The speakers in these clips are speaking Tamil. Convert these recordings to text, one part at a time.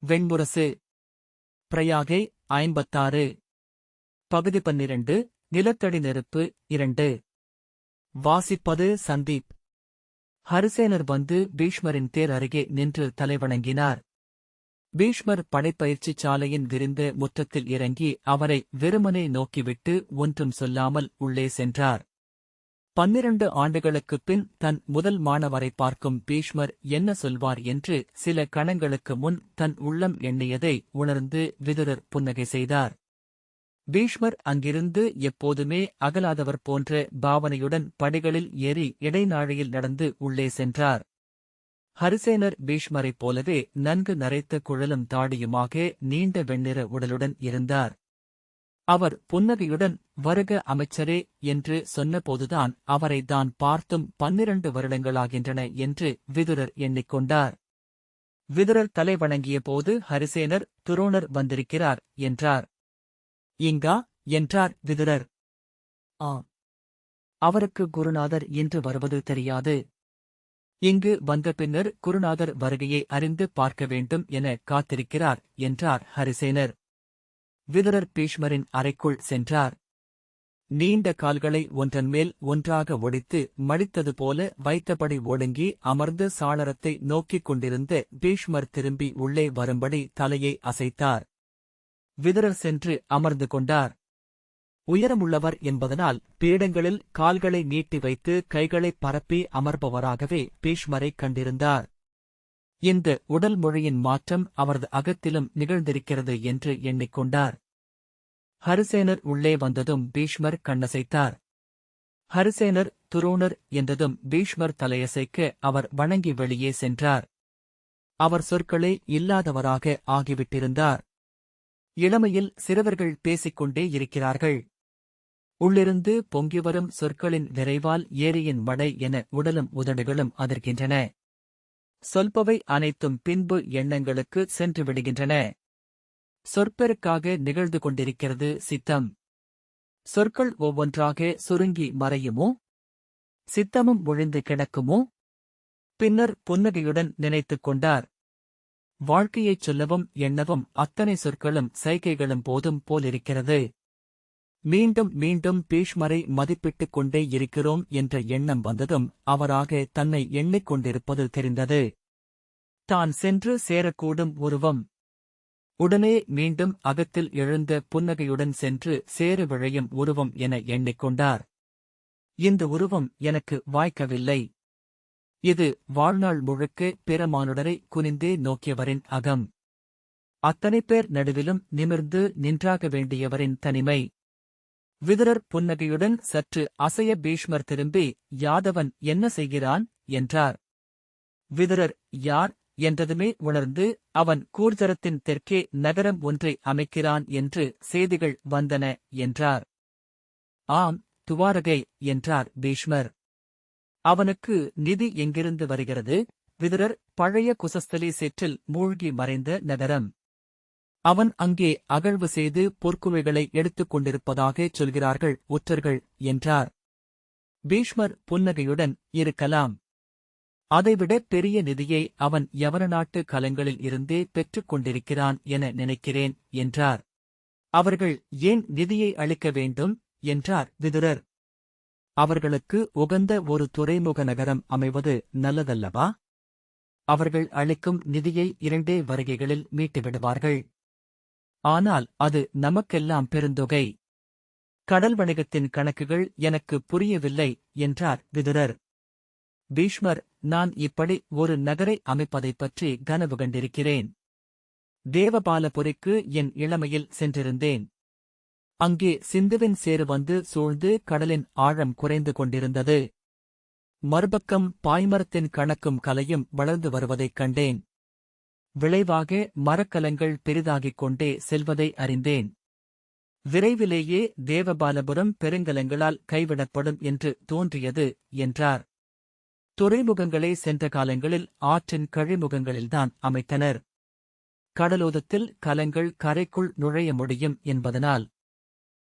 வெண்முரசு. பிரயாகை 56. பகுதி 12. நிலத்தடி நெருப்பு 2. வாசிப்பது சந்தீப். ஹரிசேனர் வந்து பீஷ்மரின் தேர் அருகே நின்று தலைவணங்கினார். பீஷ்மர் படைப்பயிற்சிச் சாலையின் விரிந்த முற்றத்தில் இறங்கி அவரை வெறுமனே நோக்கிவிட்டு ஒன்றும் சொல்லாமல் உள்ளே சென்றார். 12 ஆண்டுகளுக்குப் பின் தன் முதல் மாணவரை பார்க்கும் பீஷ்மர் என்ன சொல்வார் என்று சில கணங்களுக்கு முன் தன் உள்ளம் எண்ணியதை உணர்ந்து விதுரர் புன்னகை செய்தார். பீஷ்மர் அங்கிருந்து எப்போதுமே அகலாதவர் போன்ற பாவனையுடன் படிகளில் ஏறி இடைநாழியில் நடந்து உள்ளே சென்றார். ஹரிசேனர் பீஷ்மரைப் போலவே நன்கு நரைத்த குழலும் தாடியுமாக நீண்ட வெண்ணிற உடலுடன் இருந்தார். அவர் புன்னகையுடன் வருக அமைச்சரே என்று சொன்னபோதுதான் அவரை தான் பார்த்தும் 12 வருடங்களாகின்றன என்று விதுரர் எண்ணிக்கொண்டார். விதுரர் தலை வணங்கியபோது ஹரிசேனர் துரோணர் வந்திருக்கிறார் என்றார். இங்கா என்றார் விதுரர். ஆம். அவருக்கு குருநாதர் இன்று வருவது தெரியாது. இங்கு வந்த பின்னர் குருநாதர் வருகையை அறிந்து பார்க்க வேண்டும் என காத்திருக்கிறார் என்றார் ஹரிசேனர். விதுரர் பீஷ்மரின் அறைக்குள் சென்றார். நீண்ட கால்களை ஒன்றன்மேல் ஒன்றாக ஒடித்து மடித்தது போல வைத்தபடி ஒடுங்கி அமர்ந்து சாளரத்தை நோக்கிக் கொண்டிருந்த பீஷ்மர் திரும்பி உள்ளே வரும்படி தலையை அசைத்தார். விதுரர் சென்று அமர்ந்து கொண்டார். உயரமுள்ளவர் என்பதனால் பீடங்களில் கால்களை நீட்டி வைத்து கைகளைப் பரப்பி அமர்பவராகவே பீஷ்மரைக் கண்டிருந்தார். இந்த உடல் மொழியின் மாற்றம் அவரது அகத்திலும் நிகழ்ந்திருக்கிறது என்று எண்ணிக்கொண்டார். ஹரிசேனர் உள்ளே வந்ததும் பீஷ்மர் கண்ணசைத்தார். ஹரிசேனர் துரோணர் என்றதும் பீஷ்மர் தலையசைக்க அவர் வணங்கி வெளியே சென்றார். அவர் சொற்களே இல்லாதவராக ஆகிவிட்டிருந்தார். இளமையில் சிறுவர்கள் பேசிக்கொண்டே இருக்கிறார்கள். உள்ளிருந்து பொங்கிவரும் சொற்களின் விரைவால் ஏரியின் மடை என உடலும் உதடுகளும் அதிர்கின்றன. சொல்பவை அனைத்தும் பின்பு எண்ணங்களுக்கு சென்று விடுகின்றன. சொற்பெருக்காக நிகழ்ந்து கொண்டிருக்கிறது சித்தம். சொற்கள் ஒவ்வொன்றாக சுருங்கி மறையுமோ? சித்தமும் ஒழிந்து கிடக்குமோ? பின்னர் புன்னகையுடன் நினைத்துக் கொண்டார். வாழ்க்கையைச் சொல்லவும் எண்ணவும் அத்தனை சொற்களும் சைகைகளும் போதும் போலிருக்கிறது. மீண்டும் மீண்டும் பீஷ்மரை மதிப்பிட்டுக் கொண்டே இருக்கிறோம் என்ற எண்ணம் வந்ததும் அவராக தன்னை எண்ணிக்கொண்டிருப்பது தெரிந்தது. தான் சென்று சேரக்கூடும் உருவம். உடனே மீண்டும் அகத்தில் எழுந்த புன்னகையுடன் சென்று சேர விழையும் உருவம் என எண்ணிக்கொண்டார். இந்த உருவம் எனக்கு வாய்க்கவில்லை. இது வாழ்நாள் முழுக்க பிற மானுடரை குனிந்தே நோக்கியவரின் அகம். அத்தனை பேர் நடுவிலும் நிமிர்ந்து நின்றாக வேண்டியவரின் தனிமை. விதுரர் புன்னகையுடன் சற்று அசைய பீஷ்மர் திரும்பி யாதவன் என்ன செய்கிறான் என்றார். விதுரர் யார் என்றதுமே உணர்ந்து அவன் கூர்ஜரத்தின் தெற்கே நகரம் ஒன்றை அமைக்கிறான் என்று செய்திகள் வந்தன என்றார். ஆம், துவாரகை என்றார் பீஷ்மர். அவனுக்கு நிதி எங்கிருந்து வருகிறது? விதுரர் பழைய குசஸ்தலி சேற்றில் மூழ்கி மறைந்த நகரம். அவன் அங்கே அகழ்வு செய்து பொற்குவைகளை எடுத்துக் கொண்டிருப்பதாகச் சொல்கிறார்கள் ஒற்றர்கள் என்றார். பீஷ்மர் புன்னகையுடன் இருக்கலாம். அதைவிட பெரிய நிதியை அவன் யவன நாட்டு கலங்களில் இருந்தே பெற்றுக் கொண்டிருக்கிறான் என நினைக்கிறேன் என்றார். அவர்கள் ஏன் நிதியை அளிக்க வேண்டும் என்றார் விதுரர். அவர்களுக்கு உகந்த ஒரு துறைமுக நகரம் அமைவது நல்லதல்லவா? அவர்கள் அளிக்கும் நிதியை 2 வருகைகளில் மீட்டுவிடுவார்கள். ஆனால் அது நமக்கெல்லாம் பெருந்தொகை. கடல் வணிகத்தின் கணக்குகள் எனக்கு புரியவில்லை என்றார் விதுரர். பீஷ்மர், நான் இப்படி ஒரு நகரை அமைப்பதைப் பற்றி கனவு கண்டிருக்கிறேன். தேவபாலபுரிக்கு என் இளமையில் சென்றிருந்தேன். அங்கே சிந்துவின் சேறு வந்து சூழ்ந்து கடலின் ஆழம் குறைந்து கொண்டிருந்தது. மறுபக்கம் பாய்மரத்தின் கணக்கும் கலையும் வளர்ந்து வருவதைக் கண்டேன். விளைவாக மரக்கலங்கள் பெரிதாகிக் கொண்டே செல்வதை அறிந்தேன். விரைவிலேயே தேவபாலபுரம் பெருங்கலங்களால் கைவிடப்படும் என்று தோன்றியது என்றார். துறைமுகங்களை சென்ற காலங்களில் ஆற்றின் கழிமுகங்களில்தான் அமைத்தனர். கடலோதத்தில் கலங்கள் கரைக்குள் நுழைய முடியும் என்பதனால்.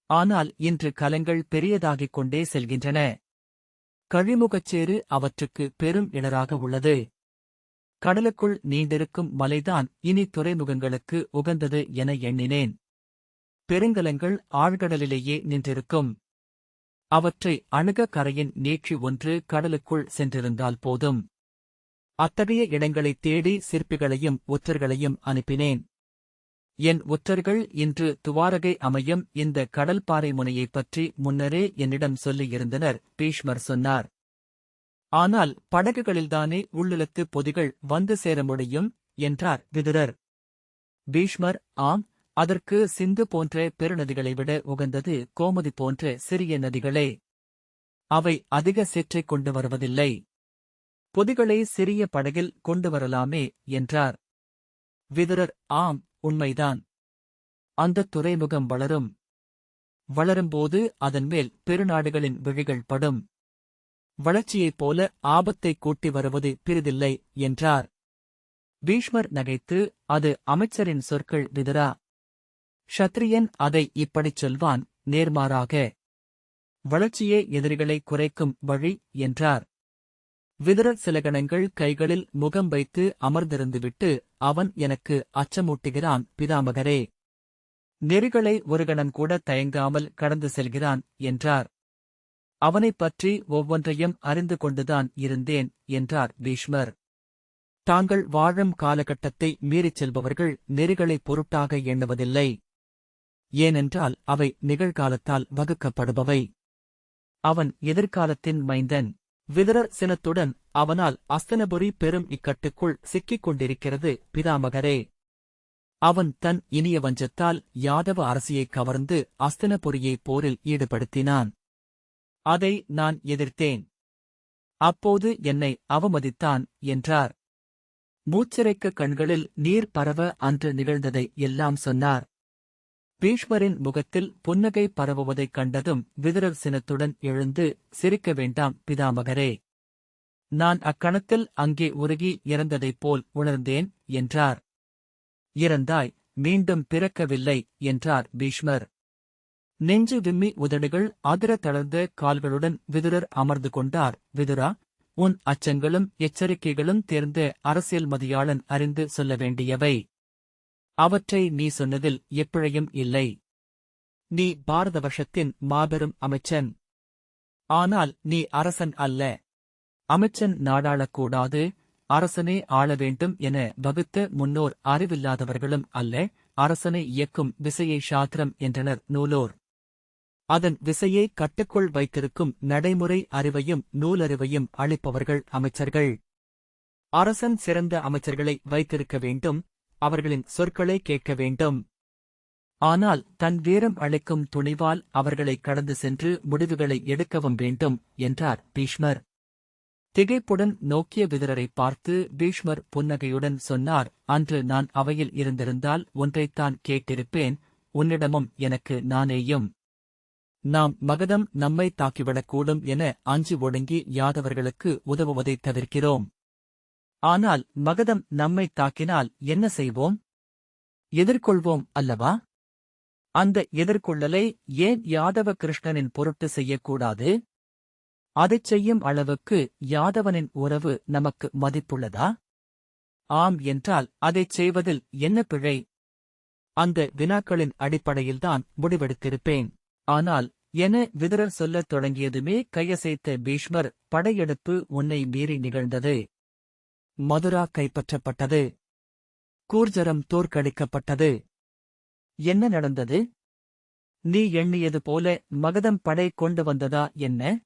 ஆனால் இன்று கலங்கள் பெரியதாகிக் கொண்டே செல்கின்றன. கழிமுகச்சேறு அவற்றுக்கு பெரும் இடராக உள்ளது. கடலுக்குள் நீண்டிருக்கும் மலைதான் இனி துறைமுகங்களுக்கு உகந்தது என எண்ணினேன். பெருங்கலங்கள் ஆழ்கடலிலேயே நின்றிருக்கும். அவற்றை அணுக கரையின் நீட்சி ஒன்று கடலுக்குள் சென்றிருந்தால் போதும். அத்தகைய இடங்களைத் தேடி சிற்பிகளையும் ஒற்றர்களையும் அனுப்பினேன். என் ஒற்றர்கள் இன்று துவாரகை அமையும் இந்த கடல்பாறை முனையைப் பற்றி முன்னரே என்னிடம் சொல்லியிருந்தனர். பீஷ்மர் சொன்னார். ஆனால் படகுகளில்தானே உள்ளிலத்து பொதிகள் வந்து சேர முடியும் என்றார் விதுரர். பீஷ்மர், ஆம், அதற்கு சிந்து போன்ற பெருநதிகளை விட உகந்தது கோமதி போன்ற சிறிய நதிகளே. அவை அதிக சேற்றைக் கொண்டு வருவதில்லை. பொதிகளை சிறிய படகில் கொண்டு வரலாமே என்றார். விதுரர், ஆம், உண்மைதான். அந்தத் துறைமுகம் வளரும். வளரும்போது அதன்மேல் பெருநாடுகளின் விழிகள் படும். வளர்ச்சியைப் போல ஆபத்தைக் கூட்டி வருவது பிறிதில்லை என்றார். பீஷ்மர் நகைத்து, அது அமைச்சரின் சொற்கள் விதுரா. க்ஷத்ரியன் அதை இப்படிச் சொல்வான், நேர்மாறாக. வளர்ச்சியே எதிரிகளை குறைக்கும் வழி என்றார். விதுரர் சில கணங்கள் கைகளில் முகம் வைத்து அமர்ந்திருந்துவிட்டு, அவன் எனக்கு அச்சமூட்டுகிறான் பிதாமகரே. நெறிகளை ஒரு கணம் கூட தயங்காமல் கடந்து செல்கிறான் என்றார். அவனைப் பற்றி ஒவ்வொன்றையும் அறிந்து கொண்டுதான் இருந்தேன் என்றார் பீஷ்மர். தாங்கள் வாழும் காலகட்டத்தை மீறிச் செல்பவர்கள் நெறிகளை பொருட்டாக எண்ணுவதில்லை. ஏனென்றால் அவை நிகழ்காலத்தால் வகுக்கப்படுபவை. அவன் எதிர்காலத்தின் மைந்தன். விதுரர் சினத்துடன், அவனால் அஸ்தனபுரி பெரும் இக்கட்டுக்குள் சிக்கிக் கொண்டிருக்கிறது பிதாமகரே. அவன் தன் இனிய வஞ்சத்தால் யாதவ அரசியைக் கவர்ந்து அஸ்தனபுரியை போரில் ஈடுபடுத்தினான். அதை நான் எதிர்த்தேன். அப்போது என்னை அவமதித்தான் என்றார். மூச்சிறைக்க கண்களில் நீர் பரவ அன்று நிகழ்ந்ததை எல்லாம் சொன்னார். பீஷ்மரின் முகத்தில் புன்னகை பரவுவதைக் கண்டதும் விதுரர் சினத்துடன் எழுந்து, சிரிக்க வேண்டாம் பிதாமகரே. நான் அக்கணத்தில் அங்கே உருகி இறந்ததைப் போல் உணர்ந்தேன் என்றார். இறந்தாய், மீண்டும் பிறக்கவில்லை என்றார் பீஷ்மர். நெஞ்சு விம்மி உதடுகள் அதிர தளர்ந்த கால்களுடன் விதுரர் அமர்ந்து கொண்டார். விதுரா, உன் அச்சங்களும் எச்சரிக்கைகளும் தேர்ந்த அரசியல் மதியாளன் அறிந்து சொல்ல வேண்டியவை. அவற்றை நீ சொன்னதில் எப்பிழையும் இல்லை. நீ பாரத வருஷத்தின் மாபெரும் அமைச்சன். ஆனால் நீ அரசன் அல்ல. அமைச்சன் நாடாளக்கூடாது, அரசனே ஆள வேண்டும் என வகுத்த முன்னோர் அறிவில்லாதவர்களும் அல்ல. அரசனை இயக்கும் விசையை சாத்திரம் என்றனர் நூலோர். அதன் விசையை கட்டுக்குள் வைத்திருக்கும் நடைமுறை அறிவையும் நூலறிவையும் அளிப்பவர்கள் அமைச்சர்கள். அரசன் சிறந்த அமைச்சர்களை வைத்திருக்க வேண்டும், அவர்களின் சொற்களை கேட்க வேண்டும். ஆனால் தன் வீரம் அளிக்கும் துணிவால் அவர்களை கடந்து சென்று முடிவுகளை எடுக்கவும் வேண்டும் என்றார் பீஷ்மர். திகைப்புடன் நோக்கிய விதுரரைப் பார்த்து பீஷ்மர் புன்னகையுடன் சொன்னார், அன்று நான் அவையில் இருந்திருந்தால் ஒன்றைத்தான் கேட்டிருப்பேன், உன்னிடமும் எனக்கு நானேயும். நாம் மகதம் நம்மை தாக்கிவிடக்கூடும் என அஞ்சி ஒடுங்கி யாதவர்களுக்கு உதவுவதைத் தவிர்க்கிறோம். ஆனால் மகதம் நம்மை தாக்கினால் என்ன செய்வோம்? எதிர்கொள்வோம் அல்லவா? அந்த எதிர்கொள்ளலை ஏன் யாதவ கிருஷ்ணனின் பொருட்டு செய்யக்கூடாது? அதைச் செய்யும் அளவுக்கு யாதவனின் உறவு நமக்கு மதிப்புள்ளதா? ஆம் என்றால் அதைச் செய்வதில் என்ன பிழை? அந்த வினாக்களின் அடிப்படையில்தான் முடிவெடுத்திருப்பேன். ஆனால் என விதுரர் சொல்லத் தொடங்கியதுமே கையசைத்த பீஷ்மர், படையெடுப்பு உன்னை மீறி நிகழ்ந்தது. மதுரா கைப்பற்றப்பட்டது. கூர்ஜரம் தோற்கடிக்கப்பட்டது. என்ன நடந்தது? நீ எண்ணியது போல மகதம் படை கொண்டு வந்ததா என்ன?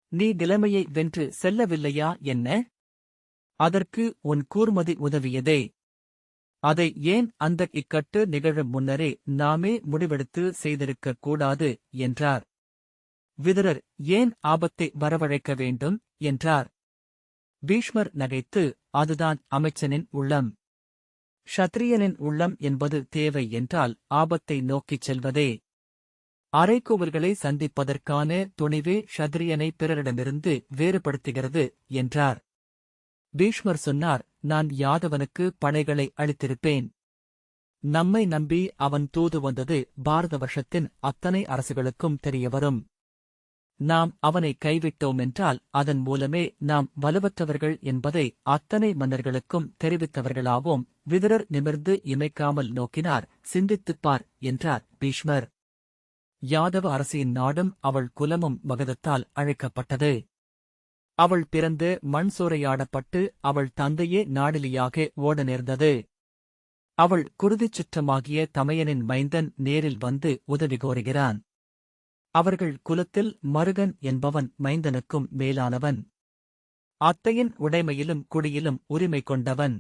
நீ நிலைமையை வென்று செல்லவில்லையா என்ன? அதற்கு உன் கூர்மதி உதவியதே. அதை ஏன் அந்த இக்கட்டு நிகழும் முன்னரே நாமே முடிவெடுத்து செய்திருக்கக் கூடாது என்றார். விதுரர், ஏன் ஆபத்தை வரவழைக்க வேண்டும் என்றார். பீஷ்மர் நகைத்து, அதுதான் அமைச்சனின் உள்ளம். க்ஷத்ரியனின் உள்ளம் என்பது தேவை என்றால் ஆபத்தை நோக்கிச் செல்வதே. அரைக்கூவல்களை சந்திப்பதற்கான துணிவே க்ஷத்ரியனை பிறரிடமிருந்து வேறுபடுத்துகிறது என்றார். பீஷ்மர் சொன்னார், நான் யாதவனுக்கு படைகளை அளித்திருப்பேன். நம்மை நம்பி அவன் தூது வந்தது பாரத வருஷத்தின் அத்தனை அரசுகளுக்கும் தெரியவரும். நாம் அவனை கைவிட்டோமென்றால் அதன் மூலமே நாம் வலுவற்றவர்கள் என்பதை அத்தனை மன்னர்களுக்கும் தெரிவித்தவர்களாவோம். விதுரர் நிமிர்ந்து இமைக்காமல் நோக்கினார். சிந்தித்துப் பார் என்றார் பீஷ்மர். யாதவ அரசியின் நாடும் அவள் குலமும் மகதத்தால் அழைக்கப்பட்டது. அவள் பிறந்து மண் சூறையாடப்பட்டு அவள் தந்தையே நாடிலியாக ஓட நேர்ந்தது. அவள் குருதிச் சுற்றமாகிய தமையனின் மைந்தன் நேரில் வந்து உதவி கோருகிறான். அவர்கள் குலத்தில் மருகன் என்பவன் மைந்தனுக்கும் மேலானவன். அத்தையின் உடைமையிலும் குடியிலும் உரிமை கொண்டவன்.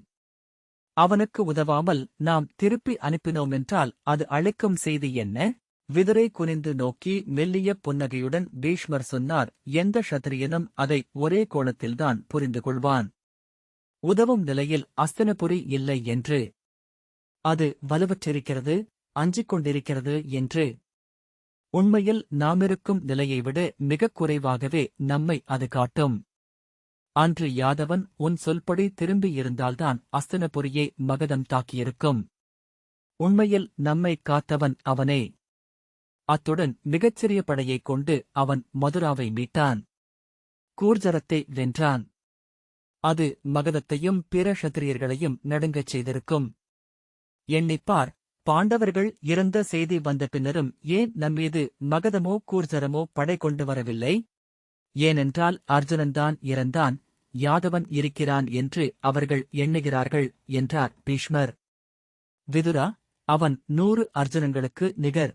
அவனுக்கு உதவாமல் நாம் திருப்பி அனுப்பினோமென்றால் அது அளிக்கும் செய்தி என்ன? விதுரை குனிந்து நோக்கி மெல்லிய புன்னகையுடன் பீஷ்மர் சொன்னார். எந்த க்ஷத்திரியனும் அதை ஒரே கோணத்தில்தான் புரிந்து கொள்வான். உதவும் நிலையில் அஸ்தினபுரி இல்லை என்று. அது வலுவற்றிருக்கிறது, அஞ்சிக் கொண்டிருக்கிறது என்று. உண்மையில் நாமிருக்கும் நிலையை விட மிகக் குறைவாகவே நம்மை அது காட்டும். அன்று யாதவன் உன் சொல்படி திரும்பியிருந்தால்தான் அஸ்தினபுரியை மகதம் தாக்கியிருக்கும். உண்மையில் நம்மை காத்தவன் அவனே. அத்துடன் மிகச்சிறிய படையைக் கொண்டு அவன் மதுராவை மீட்டான். கூர்ஜரத்தை வென்றான். அது மகதத்தையும் பிற க்ஷத்திரியர்களையும் நடுங்கச் செய்திருக்கும். எண்ணிப்பார், பாண்டவர்கள் இறந்த செய்தி வந்த பின்னரும் ஏன் நம்மீது மகதமோ கூர்ஜரமோ படை கொண்டு வரவில்லை? ஏனென்றால் அர்ஜுனன்தான் இறந்தான், யாதவன் இருக்கிறான் என்று அவர்கள் எண்ணுகிறார்கள் என்றார் பீஷ்மர். விதுரா, அவன் 100 அர்ஜுனங்களுக்கு நிகர்,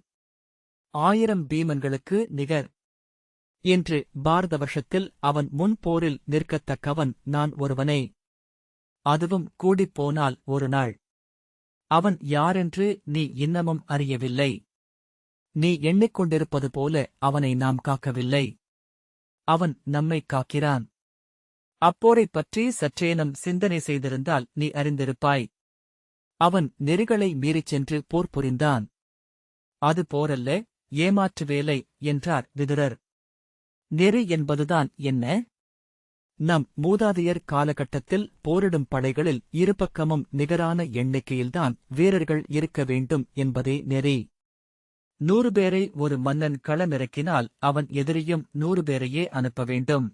1000 பீமன்களுக்கு நிகர். இன்று பாரத வருஷத்தில் அவன் முன்போரில் நிற்கத்தக்கவன் நான் ஒருவனே. அதுவும் கூடிப்போனால் ஒரு நாள். அவன் யாரென்று நீ இன்னமும் அறியவில்லை. நீ எண்ணிக்கொண்டிருப்பது போல அவனை நாம் காக்கவில்லை. அவன் நம்மை காக்கிறான். அப்போரைப் பற்றி சற்றேனும் சிந்தனை செய்திருந்தால் நீ அறிந்திருப்பாய். அவன் நெறிகளை மீறிச் சென்று போர் புரிந்தான். அது போரல்ல, ஏமாற்று வேலை என்றார் விதுரர். நெறி என்பதுதான் என்ன? நம் மூதாதையர் காலகட்டத்தில் போரிடும் படைகளில் இருபக்கமும் நிகரான எண்ணிக்கையில்தான் வீரர்கள் இருக்க வேண்டும் என்பதே நெறி. 100 பேரை ஒரு மன்னன் களமிறக்கினால் அவன் எதிரியும் 100 பேரையே அனுப்ப வேண்டும்.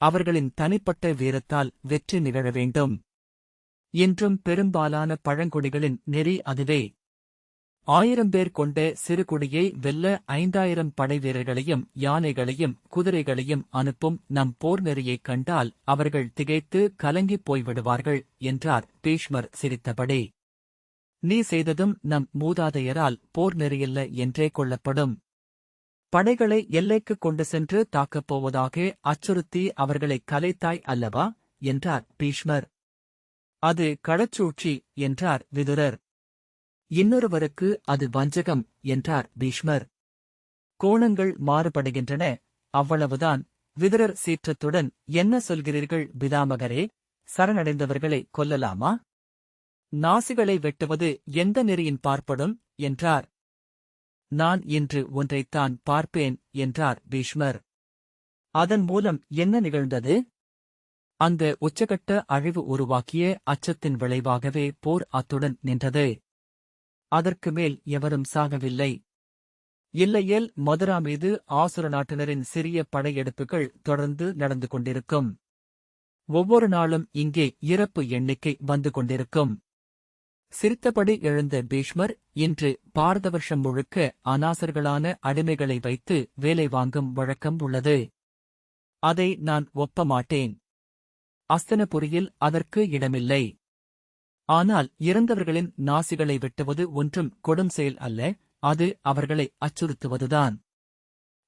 அவர்களின் தனிப்பட்ட வீரத்தால் வெற்றி நிகழ வேண்டும். இன்றும் பெரும்பாலான பழங்குடிகளின் நெறி அதுவே. 1000 பேர் கொண்ட சிறுகுடியை வெல்ல 5000 படை வீரர்களையும் யானைகளையும் குதிரைகளையும் அனுப்பும் நம் போர் நெறியைக் கண்டால் அவர்கள் திகைத்து கலங்கிப் போய்விடுவார்கள் என்றார் பீஷ்மர் சிரித்தபடி. நீ செய்ததும் நம் மூதாதையரால் போர் நெறியல்ல என்றே கொள்ளப்படும். படைகளை எல்லைக்குக் கொண்டு சென்று தாக்கப் போவதாக அச்சுறுத்தி அவர்களை கலைத்தாய் அல்லவா என்றார் பீஷ்மர். அது களச்சூழ்ச்சி என்றார் விதுரர். இன்னொருவருக்கு அது வஞ்சகம் என்றார் பீஷ்மர். கோணங்கள் மாறுபடுகின்றன, அவ்வளவுதான். விதுரர் சீற்றத்துடன், என்ன சொல்கிறீர்கள் பிதாமகரே? சரணடைந்தவர்களை கொல்லலாமா? நாசிகளை வெட்டுவது எந்த நெறியின் பார்ப்படும் என்றார். நான் இன்று ஒன்றைத்தான் பார்ப்பேன் என்றார் பீஷ்மர். அதன் மூலம் என்ன நிகழ்ந்தது? அந்த உச்சகட்ட அழிவு உருவாக்கிய அச்சத்தின் விளைவாகவே போர் அத்துடன் நின்றது. அதற்கு மேல் எவரும் சாகவில்லை. இல்லையேல் மதுரா மீது ஆசுர நாட்டினரின் சிறிய படையெடுப்புகள் தொடர்ந்து நடந்து கொண்டிருக்கும். ஒவ்வொரு நாளும் இங்கே இறப்பு எண்ணிக்கை வந்து கொண்டிருக்கும். சிரித்தபடி எழுந்த பீஷ்மர், இன்று பாரத வருஷம் முழுக்க அநாசர்களான அடிமைகளை வைத்து வேலை வாங்கும் வழக்கம் உள்ளது. அதை நான் ஒப்ப மாட்டேன். அஸ்தினபுரியில் அதற்கு இடமில்லை. ஆனால் இறந்தவர்களின் நாசிகளை வெட்டுவது ஒன்றும் கொடும் செயல் அல்ல, அது அவர்களை அச்சுறுத்துவதுதான்.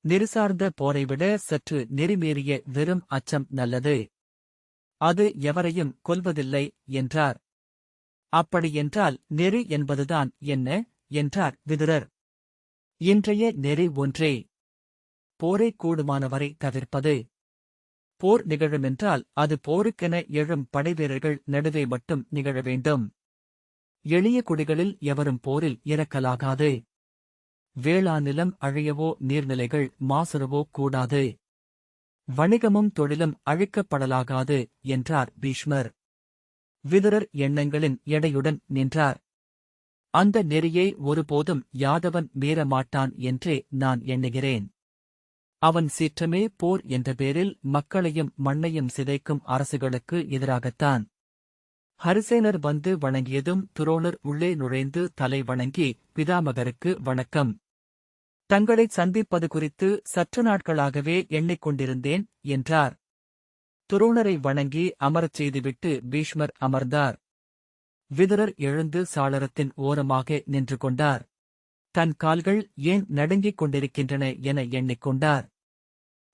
நெறிசார்ந்த போரைவிட சற்று நெறிமீறிய வெறும் அச்சம் நல்லது. அது எவரையும் கொல்வதில்லை என்றார். அப்படியென்றால் நெறி என்பதுதான் என்ன என்றார் விதுரர். இன்றைய நெறி ஒன்றே, போரை கூடுமானவரை தவிர்ப்பது. போர் நிகழுமென்றால் அது போருக்கென எழும் படைவீரர்கள் நடுவே மட்டும் நிகழ வேண்டும். எளிய குடிகளில் எவரும் போரில் இறக்கலாகாது. வேளாண் நிலம் அழியவோ நீர்நிலைகள் மாசுறவோ கூடாது. வணிகமும் தொழிலும் அழிக்கப்படலாகாது என்றார் பீஷ்மர். விதுரர் எண்ணங்களின் எடையுடன் நின்றார். அந்த நெறியை ஒருபோதும் யாதவன் மீறமாட்டான் என்றே நான் எண்ணுகிறேன். அவன் சீற்றமே போர் என்ற பேரில் மக்களையும் மண்ணையும் சிதைக்கும் அரசுகளுக்கு எதிராகத்தான். ஹரிசேனர் வந்து வணங்கியதும் துரோணர் உள்ளே நுழைந்து தலை வணங்கி, பிதாமகருக்கு வணக்கம். தங்களைச் சந்திப்பது குறித்து சற்று நாட்களாகவே எண்ணிக்கொண்டிருந்தேன் என்றார். துரோணரை வணங்கி அமரச் செய்துவிட்டு பீஷ்மர் அமர்ந்தார். விதுரர் எழுந்து சாளரத்தின் ஓரமாக நின்று கொண்டார். தன் கால்கள் ஏன் நடுங்கிக் கொண்டிருக்கின்றன என எண்ணிக்கொண்டார்.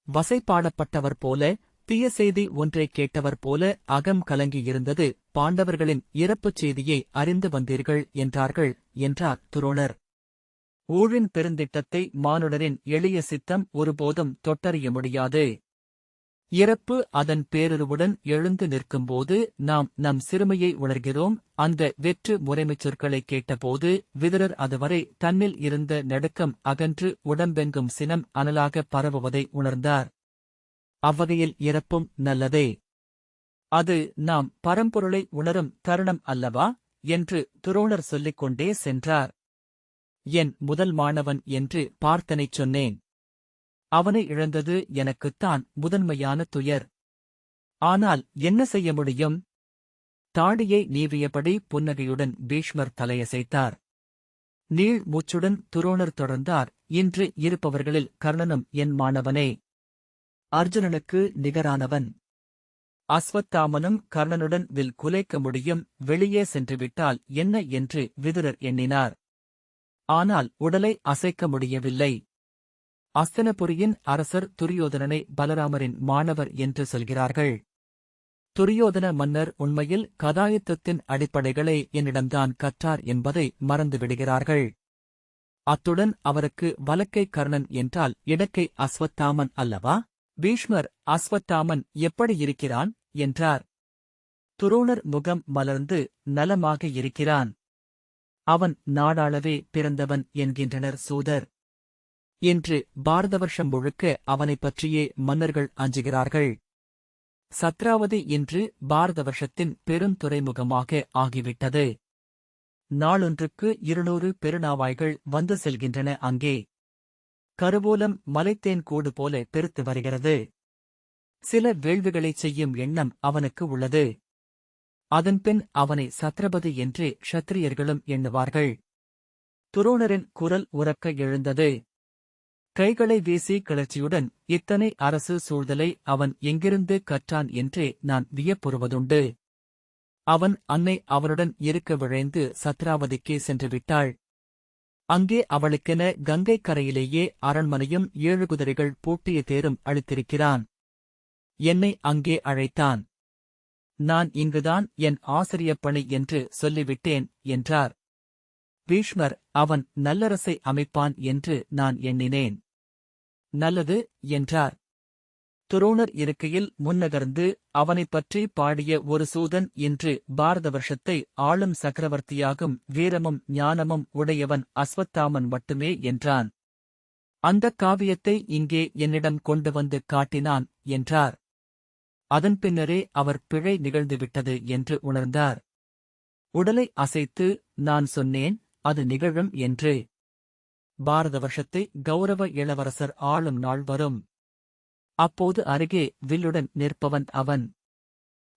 வசைபாடப்பட்டவர் போல, தீய செய்தி ஒன்றைக் கேட்டவர் போல அகம் கலங்கியிருந்தது. பாண்டவர்களின் இறப்புச் செய்தியை அறிந்து வந்தீர்கள் என்றார்கள் என்றார் துரோணர். ஊழின் பெருந்திட்டத்தை மானுடரின் எளிய சித்தம் ஒருபோதும் தொட்டறிய முடியாது. இறப்பு அதன் பேருருவுடன் எழுந்து நிற்கும்போது நாம் நம் சிறுமையை உணர்கிறோம். அந்த வெற்று முறைமைச் சொற்களைக் கேட்டபோது விதுரர் அதுவரை தன்னில் இருந்த நடுக்கம் அகன்று உடம்பெங்கும் சினம் அனலாக பரவுவதை உணர்ந்தார். அவ்வகையில் இறப்பும் நல்லதே. அது நாம் பரம்பொருளை உணரும் தருணம் அல்லவா என்று துரோணர் சொல்லிக் கொண்டே சென்றார். என் முதல் மாணவன் என்று பார்த்தனைச் சொன்னேன். அவனை இழந்தது எனக்குத்தான் முதன்மையான துயர். ஆனால் என்ன செய்ய முடியும்? தாடியை நீவியபடி புன்னகையுடன் பீஷ்மர் தலையசைத்தார். நீள் மூச்சுடன் துரோணர் தொடர்ந்தார். இன்று இருப்பவர்களில் கர்ணனும் என் மாணவனே. அர்ஜுனனுக்கு நிகரானவன். அஸ்வத்தாமனும் கர்ணனுடன் வில் குலைக்க முடியும். வெளியே சென்றுவிட்டால் என்ன என்று விதுரர் எண்ணினார். ஆனால் உடலை அசைக்க முடியவில்லை. அஸ்தினபுரியின் அரசர் துரியோதனனை பலராமரின் மாணவர் என்று சொல்கிறார்கள். துரியோதன மன்னர் உண்மையில் கதாயுத்தத்தின் அடிப்படைகளை என்னிடம்தான் கற்றார் என்பதை மறந்துவிடுகிறார்கள். அத்துடன் அவருக்கு வலக்கை கர்ணன் என்றால் இடக்கை அஸ்வத்தாமன் அல்லவா? பீஷ்மர் அஸ்வத்தாமன் எப்படி இருக்கிறான் என்றார். துரோணர் முகம் மலர்ந்து நலமாக இருக்கிறான். அவன் நாடாளவே பிறந்தவன் என்கின்றனர் சூதர். இன்று பாரத வருஷம் முழுக்க அவனைப் பற்றியே மன்னர்கள் அஞ்சுகிறார்கள். சத்ராவதி இன்று பாரத வருஷத்தின் பெருந்துறைமுகமாக ஆகிவிட்டது. நாளொன்றுக்கு 200 பெருநாவாய்கள் வந்து செல்கின்றன அங்கே. கருவூலம் மலைத்தேன் கூடு போல பெருத்து வருகிறது. சில வேள்விகளைச் செய்யும் எண்ணம் அவனுக்கு உள்ளது. அதன்பின் அவனை சத்ரபதி என்று க்ஷத்திரியர்களும் எண்ணுவார்கள். துரோணரின் குரல் உரக்க எழுந்தது. கைகளை வீசி கிளர்ச்சியுடன் இத்தனை அரசு சூழ்தலை அவன் எங்கிருந்து கற்றான் என்றே நான் வியப்புறுவதுண்டு. அவன் அன்னை அவனுடன் இருக்க விழைந்து சத்ராவதிக்கே சென்றுவிட்டாள். அங்கே அவளுக்கென கங்கைக் கரையிலேயே அரண்மனையும் 7 குதிரைகள் பூட்டிய தேரும் அளித்திருக்கிறான். என்னை அங்கே அழைத்தான். நான் இங்குதான் என் ஆசிரியப்பணி என்று சொல்லிவிட்டேன் என்றார். பீஷ்மர் அவன் நல்லரசை அமைப்பான் என்று நான் எண்ணினேன். நல்லது என்றார். துரோணர் இருக்கையில் முன்னகர்ந்து அவனைப் பற்றி பாடிய ஒரு சூதன் இன்று பாரத வருஷத்தை ஆளும் சக்கரவர்த்தியாகும் வீரமும் ஞானமும் உடையவன் அஸ்வத்தாமன் மட்டுமே என்றான். அந்தக் காவியத்தை இங்கே என்னிடம் கொண்டு வந்து காட்டினான் என்றார். அதன் பின்னரே அவர் பிழை நிகழ்ந்துவிட்டது என்று உணர்ந்தார். உடலை அசைத்து நான் சொன்னேன் அது நிகழும் என்று. பாரத வருஷத்தை கௌரவ இளவரசர் ஆளும் நாள் வரும். அப்போது அருகே வில்லுடன் நிற்பவன் அவன்.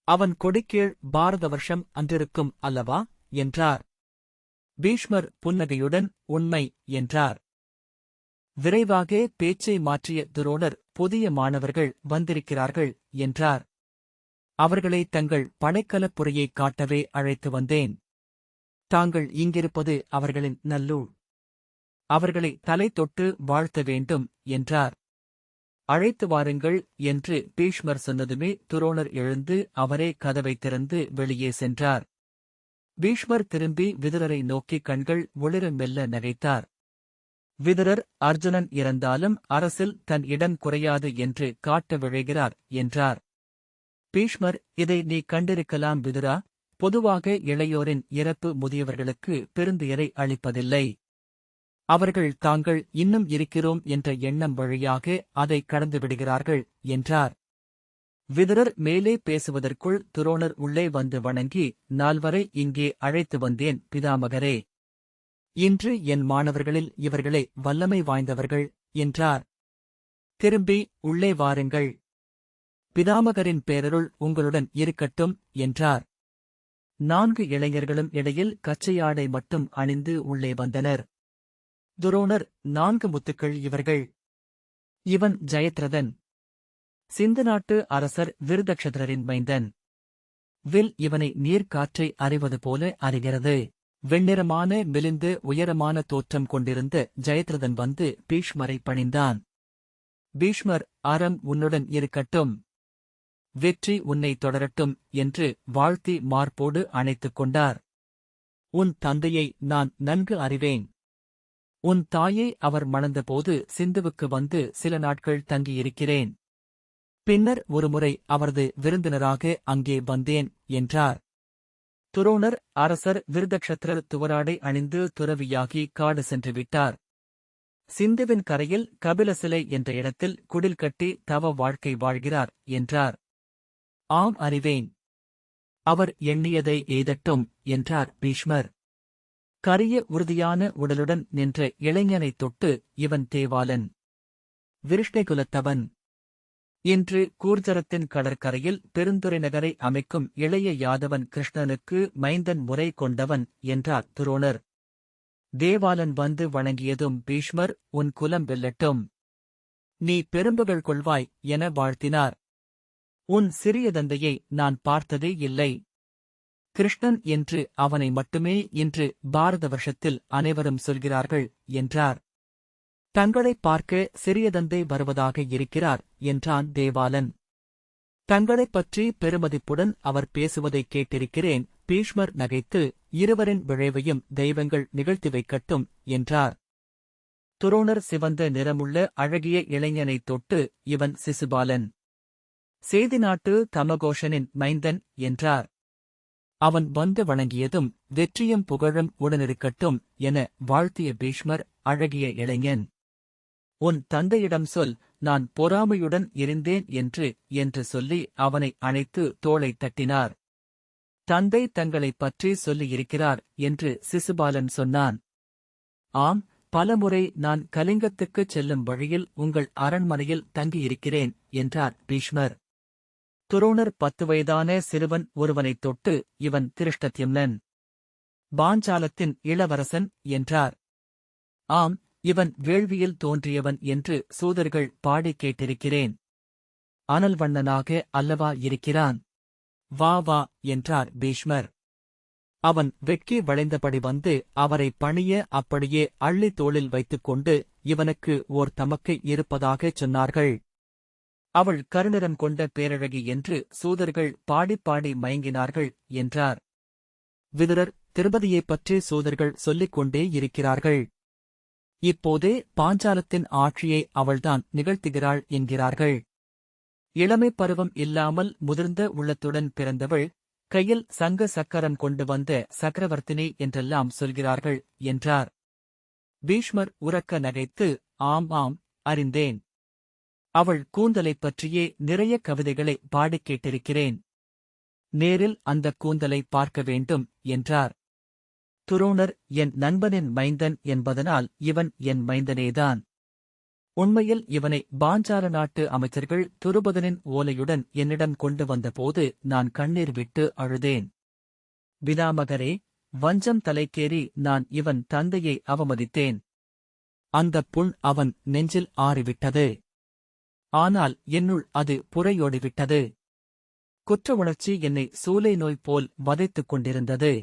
அவன் கொடிக்கீழ் பாரத வருஷம் அன்றிருக்கும் அல்லவா என்றார். பீஷ்மர் புன்னகையுடன் உண்மை என்றார். விரைவாக பேச்சை மாற்றிய துரோணர் புதிய மாணவர்கள் வந்திருக்கிறார்கள் என்றார். அவர்களை தங்கள் படைக்கலப்புரையைக் காட்டவே அழைத்து வந்தேன். தாங்கள் இங்கிருப்பது அவர்களின் நல்லூர். அவர்களை தலை தொட்டு வாழ்த்த வேண்டும் என்றார். அழைத்து வாருங்கள் என்று பீஷ்மர் சொன்னதுமே துரோணர் எழுந்து அவரே கதவைத் திறந்து வெளியே சென்றார். பீஷ்மர் திரும்பி விதுரரை நோக்கி கண்கள் ஒளிர மெல்ல நகைத்தார். விதுரர் அர்ஜுனன் இறந்தாலும் அரசில் தன் இடம் குறையாது என்று காட்ட விழைகிறார் என்றார். பீஷ்மர் இதை நீ கண்டிருக்கலாம் விதுரா. பொதுவாக இளையோரின் இறப்பு முதியவர்களுக்கு பெருந்துயரை அளிப்பதில்லை. அவர்கள் தாங்கள் இன்னும் இருக்கிறோம் என்ற எண்ணம் வழியாக அதை கடந்துவிடுகிறார்கள் என்றார். விதுரர் மேலே பேசுவதற்குள் துரோணர் உள்ளே வந்து வணங்கி, நால்வரை இங்கே அழைத்து வந்தேன் பிதாமகரே. இன்று என் மாணவர்களில் இவர்களே வல்லமை வாய்ந்தவர்கள் என்றார். திரும்பி உள்ளே வாருங்கள். பிதாமகரின் பேரருள் உங்களுடன் இருக்கட்டும் என்றார். 4 இளைஞர்களும் இடையில் கச்சையாடை மட்டும் அணிந்து உள்ளே வந்தனர். துரோணர் 4 முத்துக்கள் இவர்கள். இவன் ஜெயத்ரதன், சிந்து நாட்டு அரசர் விருதக்ஷதரின் மைந்தன். வில் இவனை நீர்க்காற்றை அறிவது போல அறிகிறது. வெண்ணிறமான மெலிந்து உயரமான தோற்றம் கொண்டிருந்த ஜெயத்ரதன் வந்து பீஷ்மரை பணிந்தான். பீஷ்மர், அறம் உன்னுடன் இருக்கட்டும், வெற்றி உன்னை தொடரட்டும் என்று வாழ்த்தி மார்போடு அணைத்துக் கொண்டார். உன் தந்தையை நான் நன்கு அறிவேன். உன் தாயை அவர் மணந்தபோது சிந்துவுக்கு வந்து சில நாட்கள் தங்கியிருக்கிறேன். பின்னர் ஒருமுறை அவரது விருந்தினராக அங்கே வந்தேன் என்றார். துரோணர் அரசர் விருதக்ஷத்திரர் துவராடை அணிந்து துறவியாகி காடு சென்று விட்டார். சிந்துவின் கரையில் கபிலசிலை என்ற இடத்தில் குடில் கட்டி தவ வாழ்க்கை வாழ்கிறார் என்றார். ஆம், அறிவேன். அவர் எண்ணியதை எய்தட்டும் என்றார் பீஷ்மர். கரிய உறுதியான உடலுடன் நின்ற இளைஞனைத் தொட்டு, இவன் தேவாலன், விருஷ்ணைகுலத்தவன். இன்று கூர்ஜரத்தின் கடற்கரையில் பெருந்துறை நகரை அமைக்கும் இளைய யாதவன் கிருஷ்ணனுக்கு மைந்தன் முறை கொண்டவன் என்றார் துரோணர். தேவாலன் வந்து வணங்கியதும் பீஷ்மர், உன் குலம் வெல்லட்டும், நீ பெரும்புகள் கொள்வாய் என வாழ்த்தினார். உன் சிறிய தந்தையை நான் பார்த்ததே இல்லை. கிருஷ்ணன் என்று அவனை மட்டுமே இன்று பாரத வருஷத்தில் அனைவரும் சொல்கிறார்கள் என்றார். தங்களைப் பார்க்க சிறிய தந்தை வருவதாக இருக்கிறார் என்றான் தேவாலன். தங்களைப் பற்றி பெருமதிப்புடன் அவர் பேசுவதைக் கேட்டிருக்கிறேன். பீஷ்மர் நகைத்து, இருவரின் விழைவையும் தெய்வங்கள் நிகழ்த்தி வைக்கட்டும் என்றார். துரோணர் சிவந்த நிறமுள்ள அழகிய இளைஞனைத் தொட்டு, இவன் சிசுபாலன், சேதி நாட்டு தமகோஷனின் மைந்தன் என்றார். அவன் வந்து வணங்கியதும், வெற்றியும் புகழும் உடனிருக்கட்டும் என வாழ்த்திய பீஷ்மர், அழகிய இளைஞன், உன் தந்தையிடம் சொல், நான் பொறாமையுடன் இருந்தேன் என்று சொல்லி அவனை அணைத்து தோளைத் தட்டினார். தந்தை தங்களைப் பற்றி சொல்லியிருக்கிறார் என்று சிசுபாலன் சொன்னான். ஆம், பலமுறை நான் கலிங்கத்துக்குச் செல்லும் வழியில் உங்கள் அரண்மனையில் தங்கியிருக்கிறேன் என்றார் பீஷ்மர். துரோணர் 10 வயதான சிறுவன் ஒருவனைத் தொட்டு, இவன் திருஷ்டத்யும்னன், பாஞ்சாலத்தின் இளவரசன் என்றார். ஆம், இவன் வேள்வியில் தோன்றியவன் என்று சூதர்கள் பாடிக் கேட்டிருக்கிறேன். அனல்வண்ணனாக அல்லவா இருக்கிறான்? வா வா என்றார் பீஷ்மர். அவன் வெட்கி வளைந்தபடி வந்து அவரை பணிய அப்படியே அள்ளி தோளில் வைத்துக்கொண்டு, இவனுக்கு ஓர் தமக்கை இருப்பதாகச் சொன்னார்கள். அவள் கருநிறம் கொண்ட பேரழகி என்று சூதர்கள் பாடிப் பாடி மயங்கினார்கள் என்றார். விதுரர், திருபதியைப் பற்றி சூதர்கள் சொல்லிக் கொண்டே இருக்கிறார்கள். இப்போதே பாஞ்சாலத்தின் ஆட்சியை அவள்தான் நிகழ்த்துகிறாள் என்கிறார்கள். இளமைப் பருவம் இல்லாமல் முதிர்ந்த உள்ளத்துடன் பிறந்தவள், கையில் சங்க சக்கரம் கொண்டு வந்த சக்கரவர்த்தினி என்றெல்லாம் சொல்கிறார்கள் என்றார். பீஷ்மர் உரக்க நகைத்து, ஆம் ஆம், அறிந்தேன். அவள் கூந்தலைப் பற்றியே நிறைய கவிதைகளை பாடிக் கேட்டிருக்கிறேன். நேரில் அந்தக் கூந்தலை பார்க்க வேண்டும் என்றார். துரோணர் என் நண்பனின் மைந்தன் என்பதனால் இவன் என் மைந்தனேதான். உண்மையில் இவனை பாஞ்சால நாட்டு அமைச்சர்கள் துருபதனின் ஓலையுடன் என்னிடம் கொண்டு வந்தபோது நான் கண்ணீர் விட்டு அழுதேன். பிதாமகரே, வஞ்சம் தலைக்கேறி நான் இவன் தந்தையை அவமதித்தேன். அந்தப் புண் அவன் நெஞ்சில் ஆறிவிட்டது. ஆனால் என்னுள் அது புரையோடிவிட்டது. குற்ற உணர்ச்சி என்னை சூலை நோய் போல் வதைத்துக் கொண்டிருந்தது.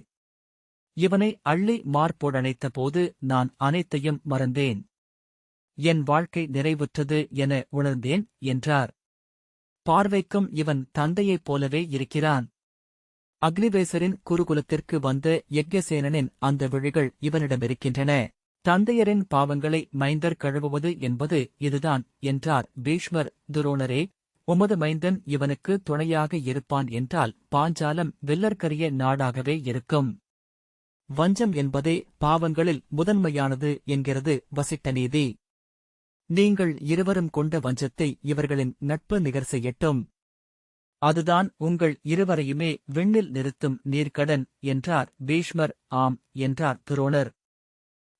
இவனை அள்ளி மார்போடணைத்த போது நான் அனைத்தையும் மறந்தேன். என் வாழ்க்கை நிறைவுற்றது என உணர்ந்தேன் என்றார். பார்வைக்கும் இவன் தந்தையைப் போலவே இருக்கிறான். அக்னிவேசரின் குருகுலத்திற்கு வந்த யக்ஞசேனனின் அந்த விழிகள் இவனிடமிருக்கின்றன. தந்தையரின் பாவங்களை மைந்தர் கழுவுவது என்பது இதுதான் என்றார் பீஷ்மர். துரோணரே, உமது மைந்தன் இவனுக்கு துணையாக இருப்பான் என்றால் பாஞ்சாலம் வெல்லற்கரிய நாடாகவே இருக்கும். வஞ்சம் என்பதே பாவங்களில் முதன்மையானது என்கிறது வசிட்ட நீதி. நீங்கள் இருவரும் கொண்ட வஞ்சத்தை இவர்களின் நட்பு நிகர் செய்யட்டும். அதுதான் உங்கள் இருவரையுமே விண்ணில் நிறுத்தும் நீர்க்கடன் என்றார் பீஷ்மர். ஆம் என்றார் துரோணர்.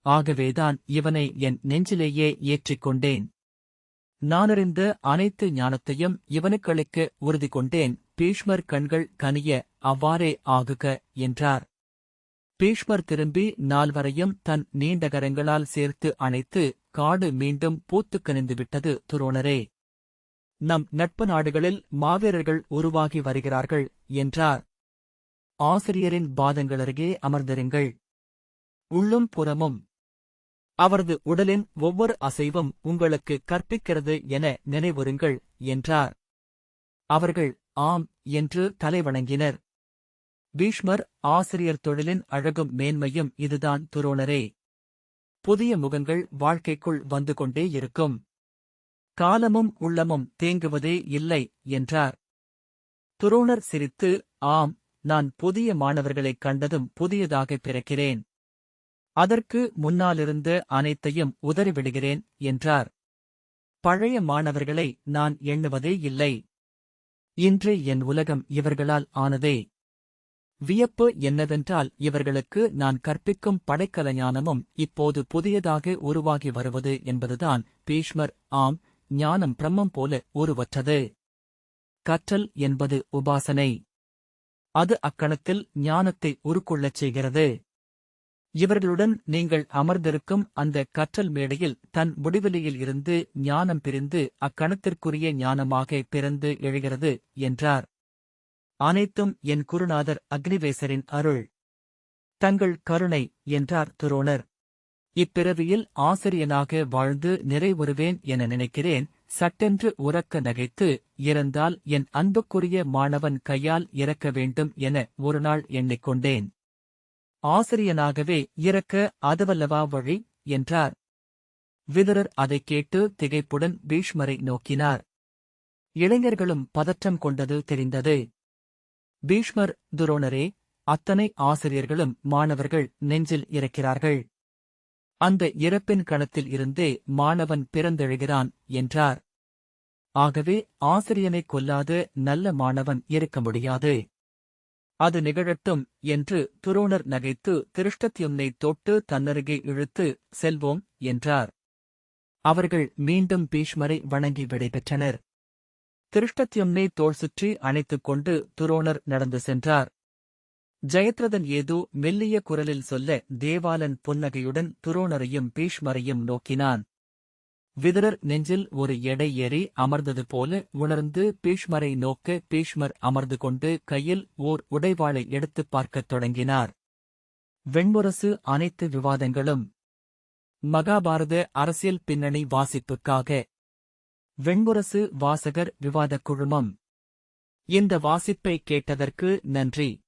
ஆகவேதான் இவனை என் நெஞ்சிலேயே ஏற்றிக் கொண்டேன். நானறிந்த அனைத்து ஞானத்தையும் இவனுக்களிக்க உறுதி கொண்டேன். பீஷ்மர் கண்கள் கனிய, அவ்வாறே ஆகுக என்றார். பீஷ்மர் திரும்பி நால்வரையும் தன் நீண்ட கரங்களால் சேர்த்து அணைத்து, காடு மீண்டும் பூத்துக் கனிந்துவிட்டது துரோணரே. நம் நட்பு நாடுகளில் மாவீரர்கள் உருவாகி வருகிறார்கள் என்றார். ஆசிரியரின் பாதங்களருகே அமர்ந்திருங்கள். உள்ளும் புறமும் அவரது உடலின் ஒவ்வொரு அசைவும் உங்களுக்கு கற்பிக்கிறது என நினைவுறுங்கள் என்றார். அவர்கள் ஆம் என்று தலைவணங்கினர். பீஷ்மர், ஆசிரியர் தொழிலின் அழகும் மேன்மையும் இதுதான் துரோணரே. புதிய முகங்கள் வாழ்க்கைக்குள் வந்து கொண்டே இருக்கும். காலமும் உள்ளமும் தேங்குவதே இல்லை என்றார். துரோணர் சிரித்து, ஆம், நான் புதிய மாணவர்களைக் கண்டதும் புதியதாகப் பிறக்கிறேன். அதற்கு முன்னாலிருந்த அனைத்தையும் உதறிவிடுகிறேன் என்றார். பழைய மாணவர்களை நான் எண்ணுவதே இல்லை. இன்று என் உலகம் இவர்களால் ஆனதே. வியப்பு என்னவென்றால் இவர்களுக்கு நான் கற்பிக்கும் படைக்கலஞானமும் இப்போது புதியதாக உருவாகி வருவது என்பதுதான். பீஷ்மர், ஆம், ஞானம் பிரம்மம் போல உருவற்றது. கற்றல் என்பது உபாசனை. அது அக்கணத்தில் ஞானத்தை உருக்கொள்ளச் செய்கிறது. இவர்களுடன் நீங்கள் அமர்ந்திருக்கும் அந்த கற்றல் மேடையில் தன் முடிவெளியில் இருந்து ஞானம் பிரிந்து அக்கணத்திற்குரிய ஞானமாக பிறந்து எழுகிறது என்றார். அனைத்தும் என் குருநாதர் அக்னிவேசரின் அருள். தங்கள் கருணை என்றார் துரோணர். இப்பிறவியில் ஆசிரியனாக வாழ்ந்து நிறைவுறுவேன் என நினைக்கிறேன். சட்டென்று உரக்க நகைத்து, இறந்தால் என் அன்புக்குரிய மாணவன் கையால் இறக்க வேண்டும் என ஒருநாள் எண்ணிக்கொண்டேன். ஆசிரியனாகவே இறக்க அதுவல்லவா வழி என்றார். விதுரர் அதைக் கேட்டு திகைப்புடன் பீஷ்மரை நோக்கினார். இளைஞர்களும் பதற்றம் கொண்டது தெரிந்தது. பீஷ்மர், துரோணரே, அத்தனை ஆசிரியர்களும் மாணவர்கள் நெஞ்சில் இறக்கிறார்கள். அந்த இறப்பின் கணத்தில் இருந்தே மாணவன் பிறந்தெழுகிறான் என்றார். ஆகவே ஆசிரியனைக் கொல்லாத நல்ல மாணவன் இருக்க முடியாது. அது நிகழட்டும் என்று துரோணர் நகைத்து திருஷ்டத்யும்னை தொட்டு தன்னருகே இழுத்து, செல்வோம் என்றார். அவர்கள் மீண்டும் பீஷ்மரை வணங்கி விடைபெற்றனர். திருஷ்டத்யும்னை தோள் சுற்றி அணைத்துக் கொண்டு துரோணர் நடந்து சென்றார். ஜெயத்ரதன் ஏதோ மெல்லிய குரலில் சொல்ல தேவாலன் புன்னகையுடன் துரோணரையும் பீஷ்மரையும் நோக்கினான். விதுரர் நெஞ்சில் ஒரு எடை ஏறி அமர்ந்தது போல உணர்ந்து பீஷ்மரை நோக்க பீஷ்மர் அமர்ந்து கொண்டு கையில் ஓர் உடைவாளை எடுத்துப் பார்க்கத் தொடங்கினார். வெண்முரசு அனைத்து விவாதங்களும். மகாபாரத அரசியல் பின்னணி வாசிப்புக்காக வெண்முரசு வாசகர் விவாதக் குழுமம். இந்த வாசிப்பை கேட்டதற்கு நன்றி.